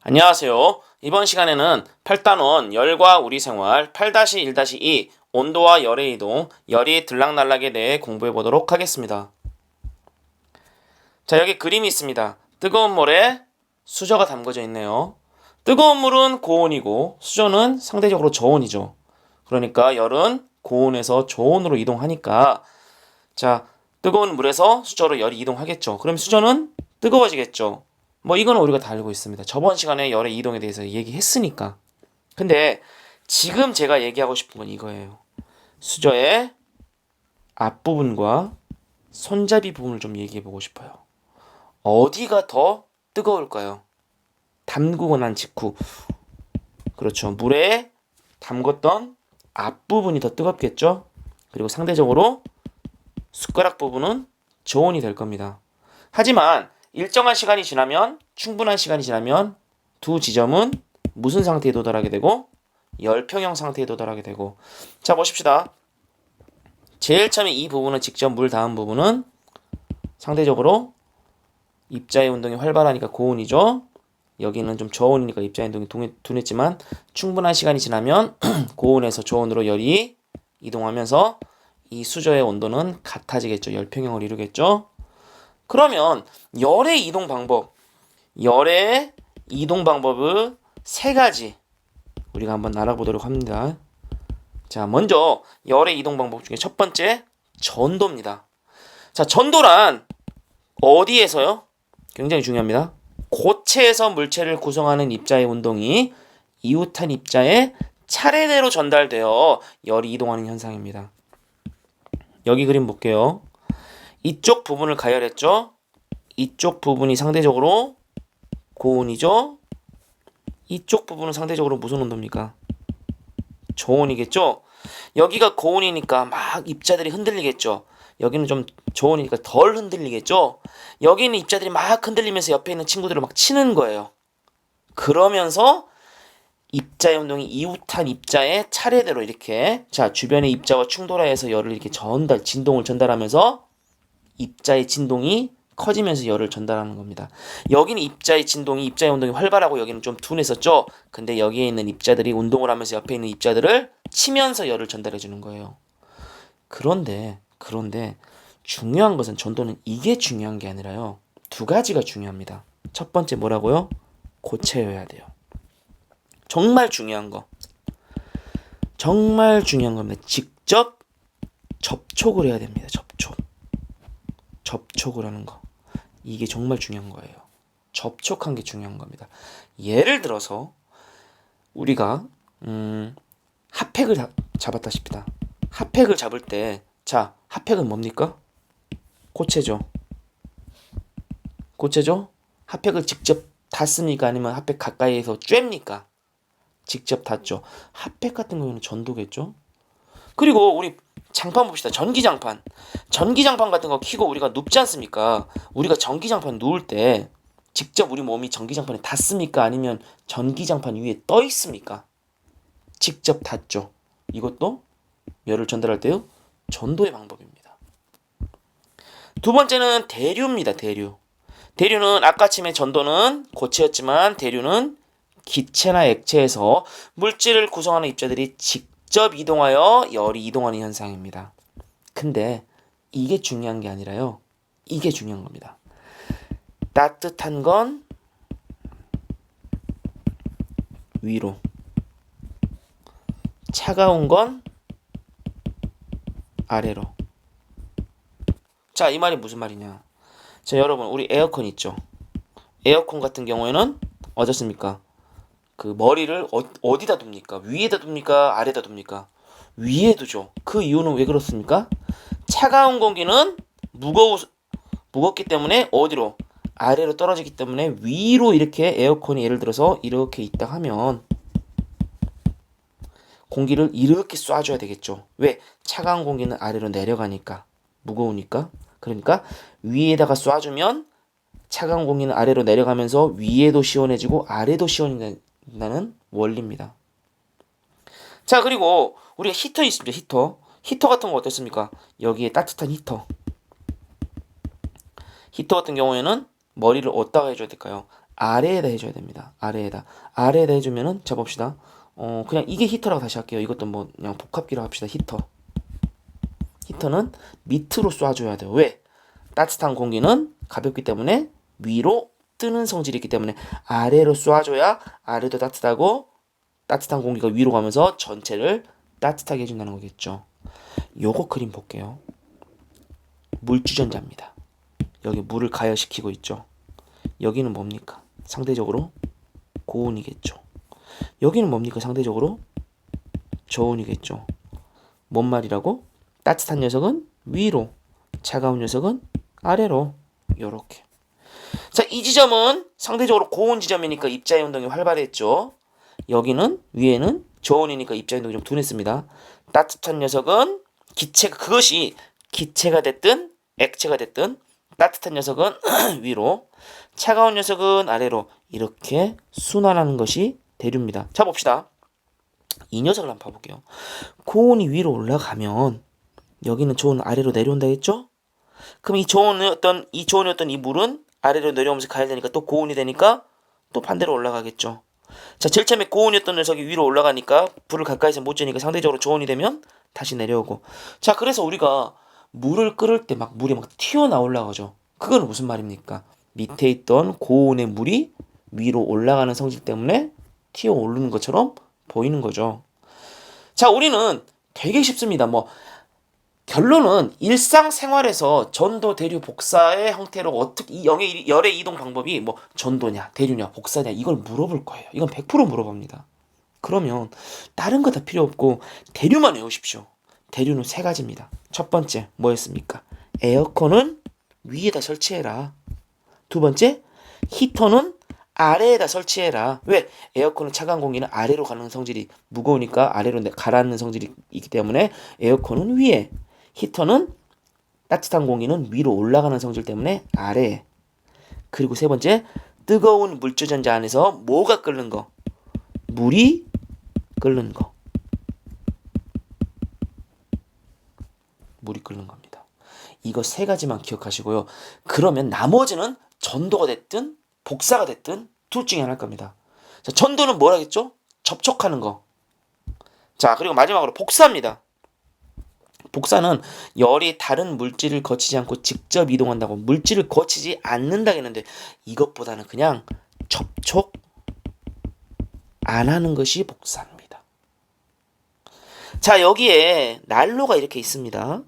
안녕하세요. 이번 시간에는 8단원 열과 우리 생활 8-1-2 온도와 열의 이동, 열이 들락날락에 대해 공부해 보도록 하겠습니다. 자, 여기 그림이 있습니다. 뜨거운 물에 수저가 담궈져 있네요. 뜨거운 물은 고온이고 수저는 상대적으로 저온이죠. 그러니까 열은 고온에서 저온으로 이동하니까 자, 뜨거운 물에서 수저로 열이 이동하겠죠. 그럼 수저는 뜨거워지겠죠. 뭐 이거는 우리가 다 알고 있습니다. 저번 시간에 열의 이동에 대해서 얘기했으니까. 근데 지금 제가 얘기하고 싶은 건 이거예요. 수저의 앞부분과 손잡이 부분을 좀 얘기해 보고 싶어요. 어디가 더 뜨거울까요? 담그고 난 직후. 그렇죠. 물에 담궜던 앞부분이 더 뜨겁겠죠? 그리고 상대적으로 숟가락 부분은 저온이 될 겁니다. 하지만 일정한 시간이 지나면, 충분한 시간이 지나면 두 지점은 무슨 상태에 도달하게 되고 열평형 상태에 도달하게 되고. 자, 보십시다. 제일 처음에 이 부분은 직접 물 닿은 부분은 상대적으로 입자의 운동이 활발하니까 고온이죠. 여기는 좀 저온이니까 입자의 운동이 둔했지만 충분한 시간이 지나면 고온에서 저온으로 열이 이동하면서 이 수저의 온도는 같아지겠죠. 열평형을 이루겠죠. 그러면 열의 이동 방법을 세 가지 우리가 한번 알아보도록 합니다. 자, 먼저 열의 이동 방법 중에 첫 번째 전도입니다. 자, 전도란 어디에서요? 굉장히 중요합니다. 고체에서 물체를 구성하는 입자의 운동이 이웃한 입자에 차례대로 전달되어 열이 이동하는 현상입니다. 여기 그림 볼게요. 이쪽 부분을 가열했죠. 이쪽 부분이 상대적으로 고온이죠. 이쪽 부분은 상대적으로 무슨 온도입니까? 저온이겠죠. 여기가 고온이니까 막 입자들이 흔들리겠죠. 여기는 좀 저온이니까 덜 흔들리겠죠. 여기는 입자들이 막 흔들리면서 옆에 있는 친구들을 막 치는 거예요. 그러면서 입자의 운동이 이웃한 입자의 차례대로 이렇게 자 주변의 입자와 충돌하여서 열을 이렇게 진동을 전달하면서 입자의 진동이 커지면서 열을 전달하는 겁니다. 여기는 입자의 운동이 활발하고 여기는 좀 둔했었죠. 근데 여기에 있는 입자들이 운동을 하면서 옆에 있는 입자들을 치면서 열을 전달해 주는 거예요. 그런데 중요한 것은 전도는 이게 중요한 게 아니라요. 두 가지가 중요합니다. 첫 번째 뭐라고요? 고체여야 돼요. 정말 중요한 겁니다. 직접 접촉을 해야 됩니다. 접촉을 하는 거. 이게 정말 중요한 거예요. 접촉한 게 중요한 겁니다. 예를 들어서 우리가 핫팩을 잡았다 싶다. 핫팩을 잡을 때 자, 핫팩은 뭡니까? 고체죠. 핫팩을 직접 닿습니까? 아니면 핫팩 가까이에서 쬐입니까? 직접 닿죠. 핫팩 같은 경우는 전도겠죠. 그리고 우리 장판 봅시다. 전기장판 같은 거 켜고 우리가 눕지 않습니까? 우리가 전기장판 누울 때 직접 우리 몸이 전기장판에 닿습니까? 아니면 전기장판 위에 떠 있습니까? 직접 닿죠. 이것도 열을 전달할 때요. 전도의 방법입니다. 두 번째는 대류입니다. 대류는 아까침의 전도는 고체였지만 대류는 기체나 액체에서 물질을 구성하는 입자들이 직접 이동하여 열이 이동하는 현상입니다. 근데 이게 중요한 게 아니라요. 이게 중요한 겁니다. 따뜻한 건 위로, 차가운 건 아래로. 자, 이 말이 무슨 말이냐? 자, 여러분, 우리 에어컨 있죠? 에어컨 같은 경우에는 어떻습니까? 그 머리를 어디다 둡니까? 위에다 둡니까? 아래다 둡니까? 위에 두죠. 그 이유는 왜 그렇습니까? 차가운 공기는 무겁기 때문에 어디로? 아래로 떨어지기 때문에 위로 이렇게 에어컨이 예를 들어서 이렇게 있다 하면 공기를 이렇게 쏴줘야 되겠죠. 왜? 차가운 공기는 아래로 내려가니까. 무거우니까. 그러니까 위에다가 쏴주면 차가운 공기는 아래로 내려가면서 위에도 시원해지고 아래도 시원해진다는 원리입니다. 자, 그리고 우리가 히터 있습니다. 히터 같은 거 어떻습니까? 여기에 따뜻한 히터 같은 경우에는 머리를 어디다가 해줘야 될까요? 아래에다 해줘야 됩니다. 아래에다 해주면은 자 봅시다. 그냥 이게 히터라고 다시 할게요. 이것도 뭐 그냥 복합기로 합시다. 히터는 밑으로 쏴줘야 돼요. 왜? 따뜻한 공기는 가볍기 때문에 위로 뜨는 성질이 있기 때문에 아래로 쏴줘야 아래도 따뜻하고 따뜻한 공기가 위로 가면서 전체를 따뜻하게 해준다는 거겠죠. 요거 그림 볼게요. 물주전자입니다. 여기 물을 가열시키고 있죠. 여기는 뭡니까? 상대적으로 고온이겠죠. 여기는 뭡니까? 상대적으로 저온이겠죠. 뭔 말이라고? 따뜻한 녀석은 위로, 차가운 녀석은 아래로. 요렇게. 자, 이 지점은 상대적으로 고온 지점이니까 입자의 운동이 활발했죠. 여기는 위에는 저온이니까 입자의 운동이 좀 둔했습니다. 따뜻한 녀석은 그것이 기체가 됐든 액체가 됐든 따뜻한 녀석은 위로, 차가운 녀석은 아래로 이렇게 순환하는 것이 대류입니다. 자, 봅시다. 이 녀석을 한번 봐볼게요. 고온이 위로 올라가면 여기는 저온 아래로 내려온다 했죠? 그럼 이 저온이었던 이 물은 아래로 내려오면서 가열되니까 또 고온이 되니까 또 반대로 올라가겠죠. 자, 제일 처음에 고온이었던 녀석이 위로 올라가니까 불을 가까이서 못 쬐니까 상대적으로 저온이 되면 다시 내려오고. 자, 그래서 우리가 물을 끓일 때 막 물이 막 튀어나오려고 하죠. 그거는 무슨 말입니까? 밑에 있던 고온의 물이 위로 올라가는 성질 때문에 튀어오르는 것처럼 보이는 거죠. 자, 우리는 되게 쉽습니다. 결론은 일상생활에서 전도, 대류, 복사의 형태로 어떻게 이 열의 이동 방법이 전도냐, 대류냐, 복사냐 이걸 물어볼 거예요. 이건 100% 물어봅니다. 그러면 다른 거 다 필요 없고 대류만 외우십시오. 대류는 세 가지입니다. 첫 번째 뭐였습니까? 에어컨은 위에다 설치해라. 두 번째, 히터는 아래에다 설치해라. 왜? 에어컨은 차가운 공기는 아래로 가는 성질이 무거우니까 아래로 가라앉는 성질이 있기 때문에 에어컨은 위에, 히터는 따뜻한 공기는 위로 올라가는 성질 때문에 아래. 그리고 세 번째, 뜨거운 물주전자 안에서 뭐가 끓는 거? 물이 끓는 거. 물이 끓는 겁니다. 이거 세 가지만 기억하시고요. 그러면 나머지는 전도가 됐든 복사가 됐든 둘 중에 하나일 겁니다. 자, 전도는 뭐라겠죠? 접촉하는 거. 자, 그리고 마지막으로 복사입니다. 복사는 열이 다른 물질을 거치지 않고 직접 이동한다고, 물질을 거치지 않는다 했는데 이것보다는 그냥 접촉 안 하는 것이 복사입니다. 자, 여기에 난로가 이렇게 있습니다.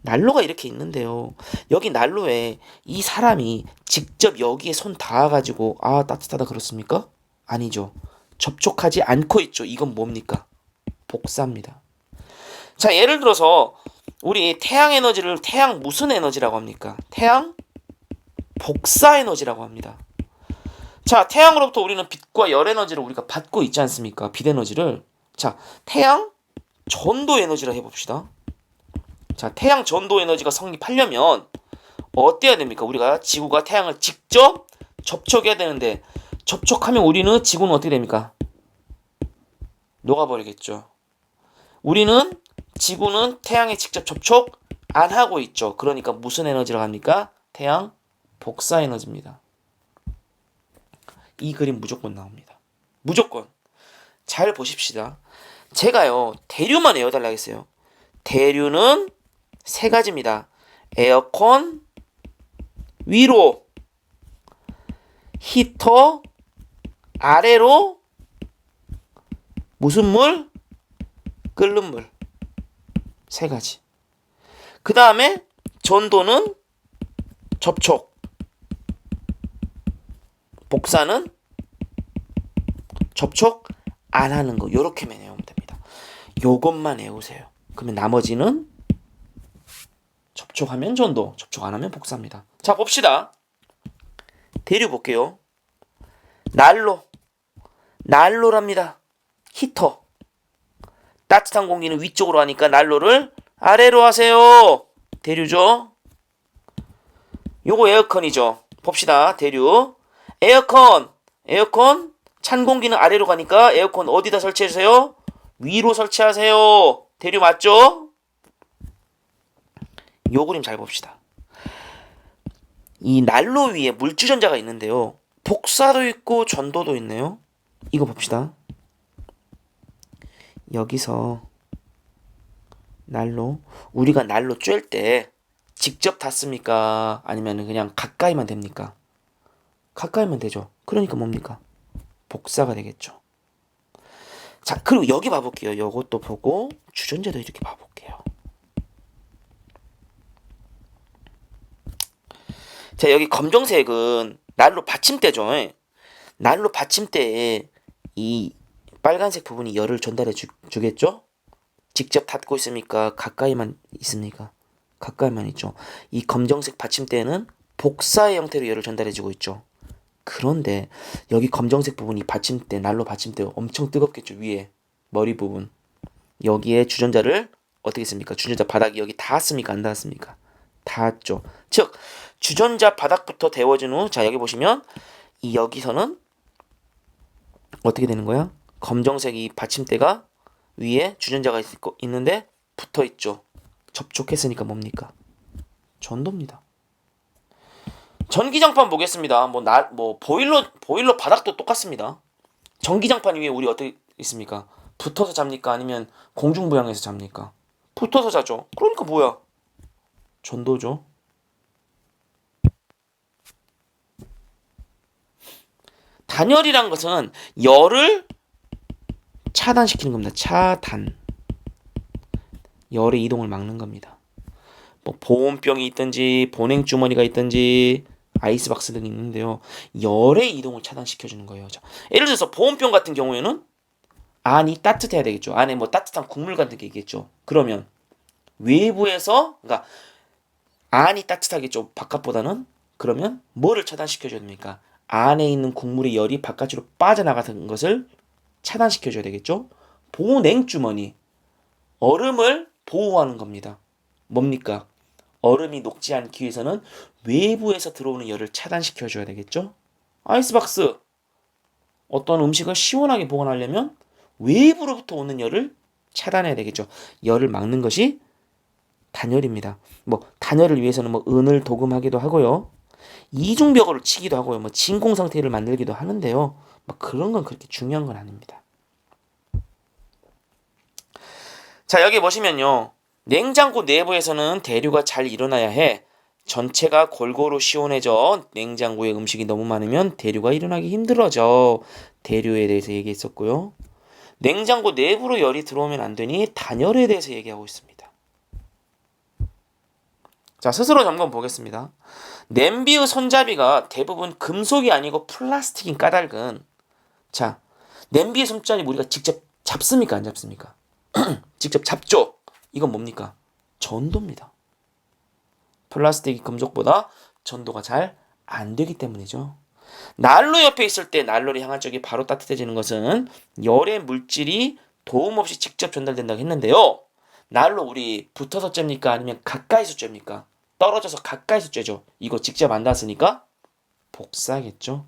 난로가 이렇게 있는데요. 여기 난로에 이 사람이 직접 여기에 손 닿아가지고 따뜻하다 그렇습니까? 아니죠. 접촉하지 않고 있죠. 이건 뭡니까? 복사입니다. 자, 예를 들어서 우리 태양 에너지를 태양 무슨 에너지라고 합니까? 태양 복사 에너지라고 합니다. 자, 태양으로부터 우리는 빛과 열 에너지를 우리가 받고 있지 않습니까? 빛 에너지를. 자, 태양 전도 에너지라 해봅시다. 자, 태양 전도 에너지가 성립하려면 어때야 됩니까? 우리가 지구가 태양을 직접 접촉해야 되는데 접촉하면 우리는 지구는 어떻게 됩니까? 녹아버리겠죠. 지구는 태양에 직접 접촉 안 하고 있죠. 그러니까 무슨 에너지라고 합니까? 태양 복사 에너지입니다. 이 그림 무조건 나옵니다. 무조건. 잘 보십시다. 제가요, 대류만 외워달라 했어요. 대류는 세 가지입니다. 에어컨 위로, 히터 아래로, 무슨 물? 끓는 물. 세 가지. 그 다음에 전도는 접촉, 복사는 접촉 안 하는 거. 요렇게만 외우면 됩니다. 요것만 외우세요. 그러면 나머지는 접촉하면 전도, 접촉 안 하면 복사입니다. 자, 봅시다. 대류 볼게요. 난로랍니다. 히터. 따뜻한 공기는 위쪽으로 하니까 난로를 아래로 하세요. 대류죠. 요거 에어컨이죠. 봅시다. 대류. 에어컨 찬 공기는 아래로 가니까 에어컨 어디다 설치해주세요? 위로 설치하세요. 대류 맞죠? 요 그림 잘 봅시다. 이 난로 위에 물주전자가 있는데요. 복사도 있고 전도도 있네요. 이거 봅시다. 여기서 난로, 우리가 난로 쬐을 때 직접 닿습니까? 아니면 그냥 가까이만 됩니까? 가까이만 되죠. 그러니까 뭡니까? 복사가 되겠죠. 자, 그리고 여기 봐볼게요. 요것도 보고 주전자도 이렇게 봐볼게요. 자, 여기 검정색은 난로 받침대죠. 난로 받침대에 이 빨간색 부분이 열을 전달해 주겠죠? 직접 닿고 있습니까? 가까이만 있습니까? 가까이만 있죠. 이 검정색 받침대는 복사의 형태로 열을 전달해주고 있죠. 그런데 여기 검정색 부분이 받침대, 난로 받침대 엄청 뜨겁겠죠. 위에 머리 부분. 여기에 주전자를 어떻게 했습니까? 주전자 바닥이 여기 닿았습니까? 안 닿았습니까? 닿았죠. 즉 주전자 바닥부터 데워진 후, 자 여기 보시면 이 여기서는 어떻게 되는 거야? 검정색 이 받침대가 위에 주전자가 있는데 붙어 있죠. 접촉했으니까 뭡니까? 전도입니다. 전기장판 보겠습니다. 뭐 보일러 바닥도 똑같습니다. 전기장판 위에 우리 어떻게 있습니까? 붙어서 잡니까? 아니면 공중부양해서 잡니까? 붙어서 자죠. 그러니까 뭐야? 전도죠. 단열이란 것은 열을 차단시키는 겁니다. 차단. 열의 이동을 막는 겁니다. 뭐 보온병이 있든지 보냉 주머니가 있든지 아이스박스 등이 있는데요. 열의 이동을 차단시켜주는 거예요. 자, 예를 들어서 보온병 같은 경우에는 안이 따뜻해야 되겠죠. 안에 뭐 따뜻한 국물 같은 게 있겠죠. 그러면 외부에서, 그러니까 안이 따뜻하겠죠. 바깥보다는. 그러면 뭐를 차단시켜줘야 됩니까? 안에 있는 국물의 열이 바깥으로 빠져나가는 것을 차단시켜줘야 되겠죠. 보냉 주머니. 얼음을 보호하는 겁니다. 뭡니까? 얼음이 녹지 않기 위해서는 외부에서 들어오는 열을 차단시켜줘야 되겠죠. 아이스박스. 어떤 음식을 시원하게 보관하려면 외부로부터 오는 열을 차단해야 되겠죠. 열을 막는 것이 단열입니다. 뭐 단열을 위해서는 뭐 은을 도금하기도 하고요. 이중벽을 치기도 하고요. 뭐 진공 상태를 만들기도 하는데요. 뭐 그런 건 그렇게 중요한 건 아닙니다. 자, 여기 보시면요. 냉장고 내부에서는 대류가 잘 일어나야 해. 전체가 골고루 시원해져. 냉장고에 음식이 너무 많으면 대류가 일어나기 힘들어져. 대류에 대해서 얘기했었고요. 냉장고 내부로 열이 들어오면 안 되니 단열에 대해서 얘기하고 있습니다. 자, 스스로 점검 보겠습니다. 냄비의 손잡이가 대부분 금속이 아니고 플라스틱인 까닭은, 자, 냄비의 손잡이 우리가 직접 잡습니까? 안 잡습니까? 직접 잡죠. 이건 뭡니까? 전도입니다. 플라스틱이 금속보다 전도가 잘 안 되기 때문이죠. 난로 옆에 있을 때 난로를 향한 쪽이 바로 따뜻해지는 것은 열의 물질이 도움 없이 직접 전달된다고 했는데요. 난로 우리 붙어서 쬐입니까? 아니면 가까이서 쬐입니까? 떨어져서 가까이서 쬐죠. 이거 직접 안 닿았으니까 복사겠죠.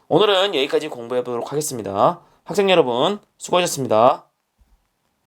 오늘은 여기까지 공부해 보도록 하겠습니다. 학생 여러분 수고하셨습니다.